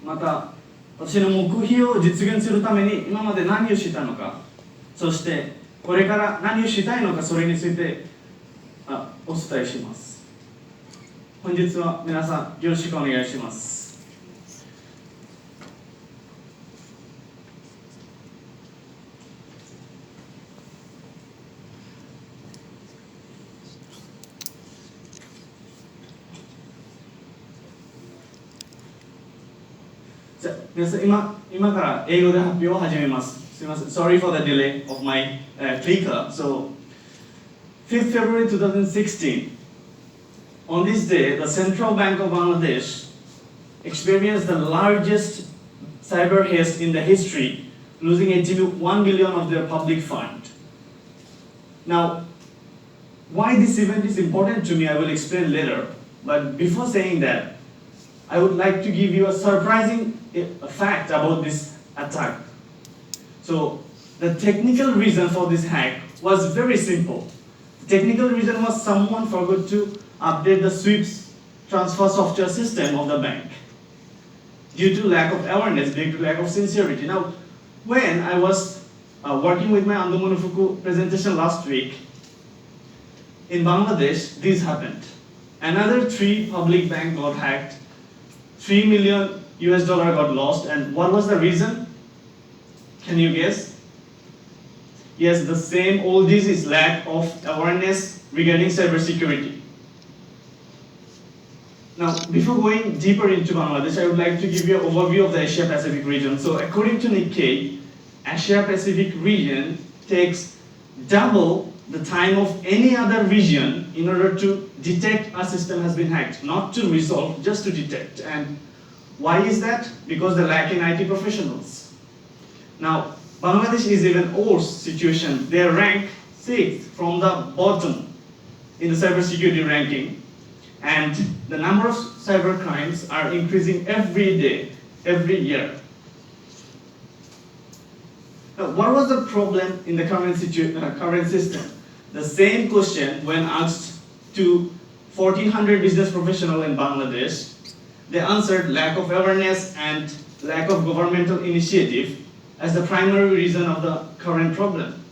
また私の目標を実現するために今まで何をしたのか、そしてこれから何をしたいのか、それについてお伝えします。本日は皆さんよろしくお願いします。じゃあ皆さん今から英語で発表を始めます。すみません。Sorry for the delay of my clicker. So, 5th February 2016. On this day, the Central Bank of Bangladesh experienced the largest cyber heist in the history, losing 81 billion of their public fund. Now, why this event is important to me, I will explain later. But before saying that, I would like to give you a surprising fact about this attack. So, the technical reason for this hack was very simple. The technical reason was someone forgot to update the SWIFT transfer software system of the bank due to lack of awareness, due to lack of sincerity. Now, when I was working with my Ando Momofuku presentation last week, in Bangladesh, this happened. Another 3 public banks got hacked, $3 million got lost, and what was the reason? Can you guess? Yes, the same old disease, lack of awareness regarding cybersecurity. Now, before going deeper into Bangladesh, I would like to give you an overview of the Asia Pacific region. So, according to Nikkei, Asia Pacific region takes double the time of any other region in order to detect a system has been hacked, not to resolve, just to detect. And why is that? Because they lack in IT professionals. Now, Bangladesh is even worse situation. They are ranked 6th from the bottom in the cybersecurity ranking, and the number of cyber crimes are increasing every day, every year. Now, what was the problem in the current system? The same question when asked to 1,400 business professionals in Bangladesh, they answered lack of awareness and lack of governmental initiative as the primary reason of the current problem.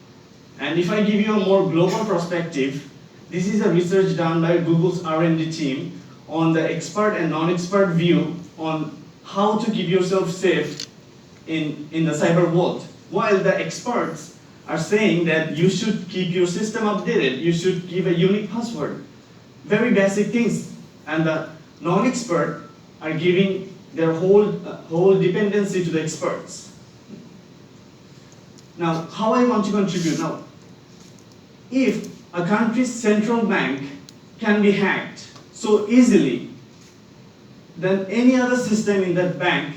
And if I give you a more global perspective, this is a research done by Google's R&D team on the expert and non-expert view on how to keep yourself safe in the cyber world. While the experts are saying that you should keep your system updated, you should give a unique password, very basic things, and the non-expert are giving their whole dependency to the experts. Now, how I want to contribute now, if a country's central bank can be hacked so easily, then any other system in that bank,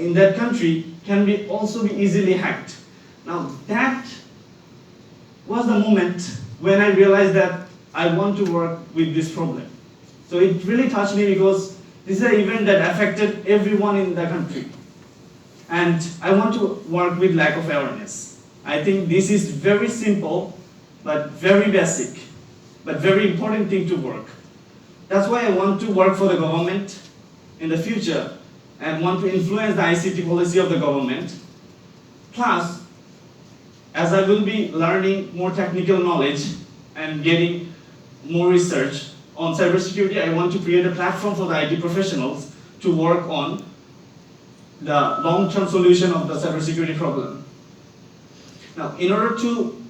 in that country, can also be easily hacked. Now, that was the moment when I realized that I want to work with this problem. So it really touched me because this is an event that affected everyone in the country. And I want to work with lack of awareness. I think this is very simple, but very basic, but very important thing to work. That's why I want to work for the government in the future and want to influence the ICT policy of the government. Plus, as I will be learning more technical knowledge and getting more research on cybersecurity, I want to create a platform for the IT professionals to work on the long-term solution of the cybersecurity problem. Now, in order to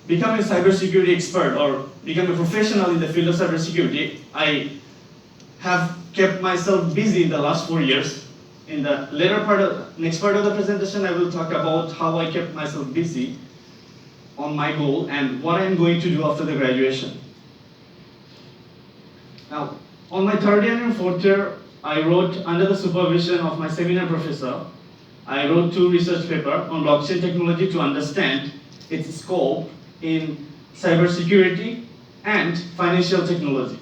become a cybersecurity expert or become a professional in the field of cybersecurity, I have kept myself busy in the last 4 years. In the next part of the presentation, I will talk about how I kept myself busy on my goal and what I'm going to do after the graduation. Now, on my 3rd year and 4th year, I wrote under the supervision of my seminar professor, I wrote 2 research papers on blockchain technology to understand its scope in cybersecurity and financial technology.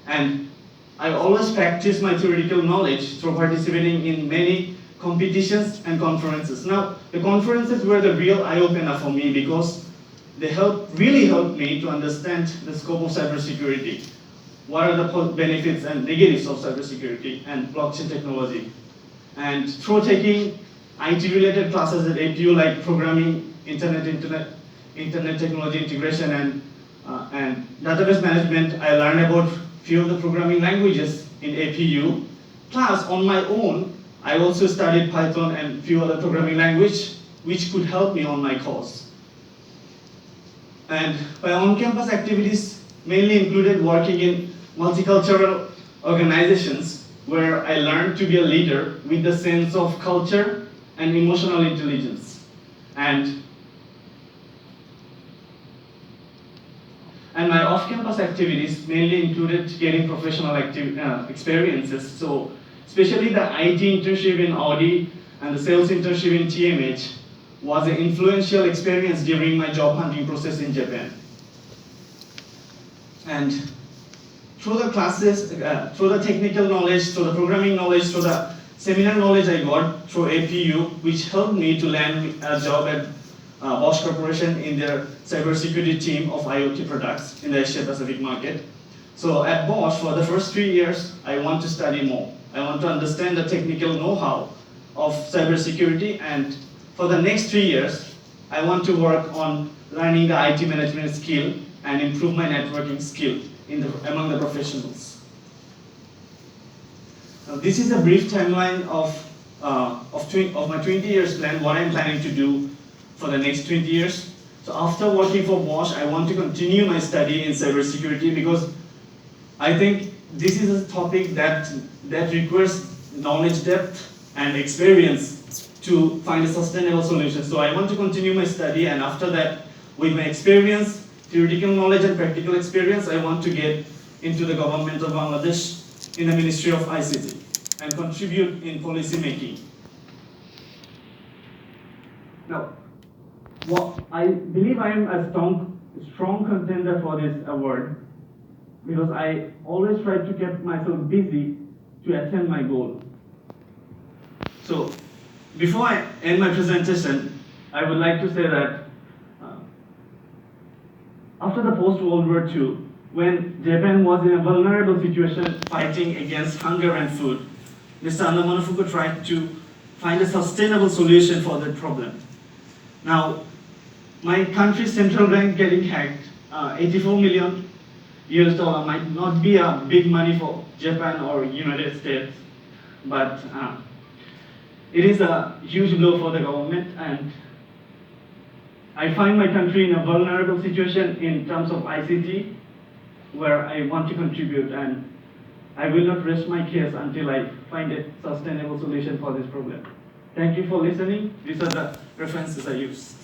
And I always practice my theoretical knowledge through participating in many competitions and conferences. Now, the conferences were the real eye-opener for me because they really helped me to understand the scope of cybersecurity. what are the benefits and negatives of cybersecurity and blockchain technology. And through taking IT-related classes at APU like programming, internet technology integration, and database management, I learned about few of the programming languages in APU. Plus, on my own, I also studied Python and few other programming language, which could help me on my course. And my on-campus activities mainly included working in multicultural organizations where I learned to be a leader with the sense of culture and emotional intelligence. And my off-campus activities mainly included getting professional experiences. So especially the IT internship in Audi and the sales internship in TMH was an influential experience during my job hunting process in Japan. And through the classes, through the technical knowledge, through the programming knowledge, through the seminar knowledge I got through APU, which helped me to land a job at Bosch Corporation in their cybersecurity team of IoT products in the Asia Pacific market. So at Bosch, for the first 3 years, I want to study more. I want to understand the technical know-how of cybersecurity, and for the next 3 years, I want to work on learning the IT management skill and improve my networking skill among the professionals. Now, this is a brief timeline of my 20 years plan, what I'm planning to do for the next 20 years. So after working for Bosch, I want to continue my study in cybersecurity because I think this is a topic that requires knowledge depth and experience to find a sustainable solution. So I want to continue my study, and after that, with my experience, theoretical knowledge and practical experience, I want to get into the government of Bangladesh in the Ministry of ICT and contribute in policy making. Now, I believe I am a strong contender for this award because I always try to keep myself busy to attain my goal. So, before I end my presentation, I would like to say that after the post-World War II, when Japan was in a vulnerable situation fighting against hunger and food, Mr. Ando Momofuku tried to find a sustainable solution for that problem. Now, my country's central bank getting hacked, $84 million might not be a big money for Japan or United States, but it is a huge blow for the government, and I find my country in a vulnerable situation in terms of ICT, where I want to contribute, and I will not rest my case until I find a sustainable solution for this problem. Thank you for listening. These are the references I used.